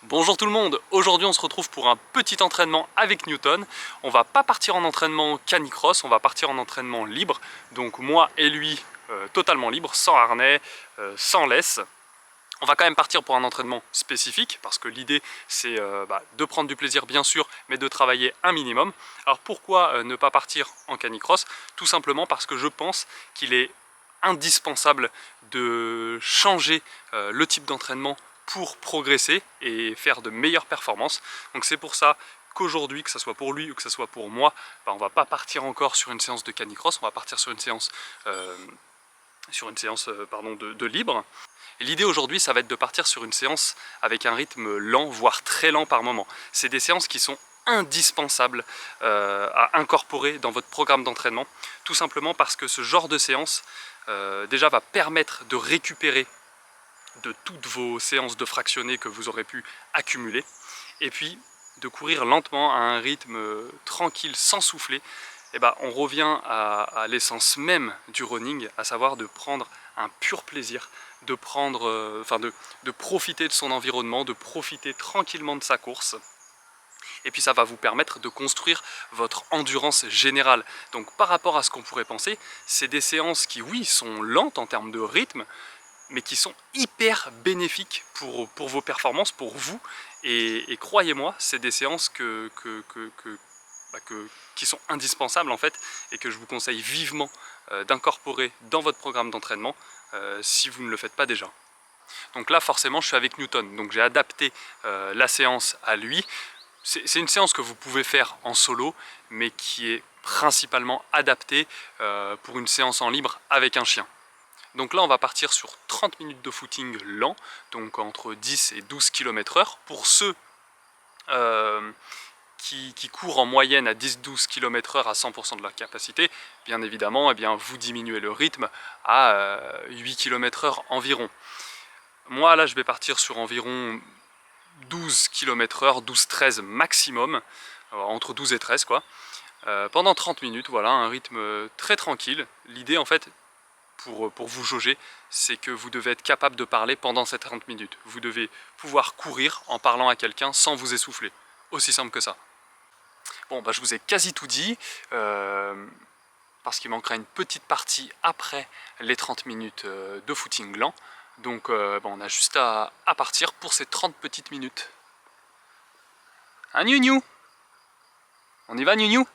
Bonjour tout le monde, aujourd'hui on se retrouve pour un petit entraînement avec Newton. On va pas partir en entraînement canicross, on va partir en entraînement libre. Donc moi et lui totalement libre, sans harnais, sans laisse. On va quand même partir pour un entraînement spécifique parce que l'idée c'est de prendre du plaisir bien sûr, mais de travailler un minimum. Alors pourquoi ne pas partir en canicross? Tout simplement parce que je pense qu'il est indispensable de changer le type d'entraînement pour progresser et faire de meilleures performances. Donc c'est pour ça qu'aujourd'hui, que ce soit pour lui ou que ce soit pour moi, on ne va pas partir encore sur une séance de canicross, on va partir sur une séance, de libre. L'idée aujourd'hui, ça va être de partir sur une séance avec un rythme lent, voire très lent par moment. C'est des séances qui sont indispensables à incorporer dans votre programme d'entraînement, tout simplement parce que ce genre de séance déjà va permettre de récupérer de toutes vos séances de fractionnés que vous aurez pu accumuler, et puis de courir lentement à un rythme tranquille, sans souffler. Et on revient à l'essence même du running, à savoir de prendre un pur plaisir, de profiter de son environnement, de profiter tranquillement de sa course. Et puis ça va vous permettre de construire votre endurance générale. Donc par rapport à ce qu'on pourrait penser, c'est des séances qui, oui, sont lentes en termes de rythme, mais qui sont hyper bénéfiques pour vos performances, pour vous. Et croyez-moi, c'est des séances qui sont indispensables en fait, et que je vous conseille vivement d'incorporer dans votre programme d'entraînement si vous ne le faites pas déjà. Donc là forcément je suis avec Newton, donc j'ai adapté la séance à lui. C'est une séance que vous pouvez faire en solo, mais qui est principalement adaptée pour une séance en libre avec un chien. Donc là on va partir sur 30 minutes de footing lent, donc entre 10 et 12 km/h. Pour ceux qui courent en moyenne à 10-12 km/h à 100% de leur capacité, bien évidemment, vous diminuez le rythme à 8 km/h environ. Moi là je vais partir sur environ 12 km/h, 12-13 maximum, entre 12 et 13 quoi, pendant 30 minutes, voilà, un rythme très tranquille. L'idée en fait, pour vous jauger, c'est que vous devez être capable de parler pendant ces 30 minutes. Vous devez pouvoir courir en parlant à quelqu'un sans vous essouffler. Aussi simple que ça. Bon, je vous ai quasi tout dit, parce qu'il manquera une petite partie après les 30 minutes de footing lent. Donc on a juste à partir pour ces 30 petites minutes. Hein, Gnou-Gnou? On y va, Gnou-Gnou?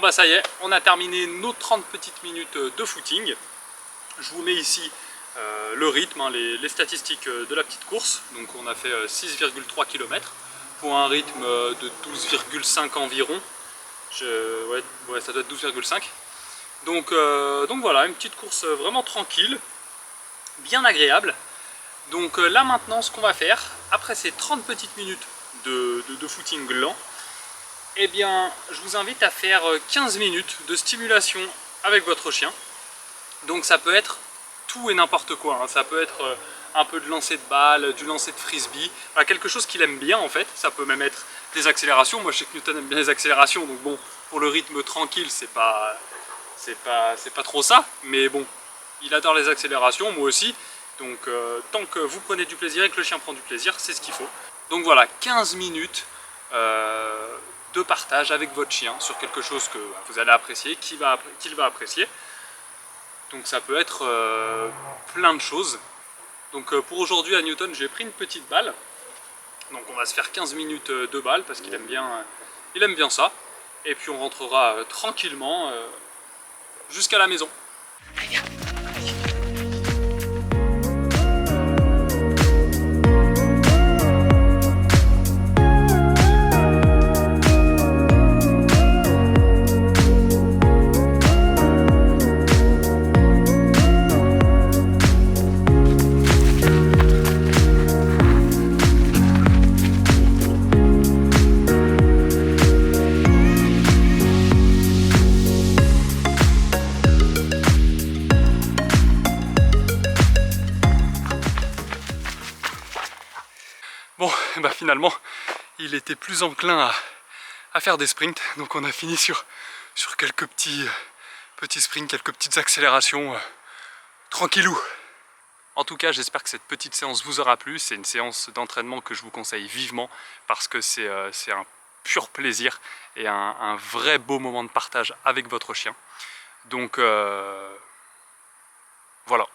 bah ça y est, on a terminé nos 30 petites minutes de footing. Je vous mets ici le rythme, hein, les statistiques de la petite course. Donc on a fait 6,3 km pour un rythme de 12,5 environ. Ouais, ça doit être 12,5. Donc voilà, une petite course vraiment tranquille, bien agréable. Donc là maintenant, ce qu'on va faire, après ces 30 petites minutes de footing lent, eh bien, je vous invite à faire 15 minutes de stimulation avec votre chien. Donc ça peut être tout et n'importe quoi, hein. Ça peut être un peu de lancer de balle, du lancer de frisbee, enfin, quelque chose qu'il aime bien en fait. Ça peut même être des accélérations. Moi je sais que Newton aime bien les accélérations, donc bon, pour le rythme tranquille, c'est pas trop ça. Mais bon, il adore les accélérations, moi aussi. Donc tant que vous prenez du plaisir et que le chien prend du plaisir, c'est ce qu'il faut. Donc voilà, 15 minutes de partage avec votre chien sur quelque chose que vous allez apprécier, qu'il va apprécier. Donc ça peut être plein de choses. Donc pour aujourd'hui à Newton, j'ai pris une petite balle. Donc on va se faire 15 minutes de balle parce qu'il aime bien ça. Et puis on rentrera tranquillement jusqu'à la maison. Allez, viens. Bon, bah finalement, il était plus enclin à faire des sprints, donc on a fini sur quelques petits sprints, quelques petites accélérations, tranquillou. En tout cas, j'espère que cette petite séance vous aura plu. C'est une séance d'entraînement que je vous conseille vivement parce que c'est un pur plaisir et un vrai beau moment de partage avec votre chien. Donc voilà.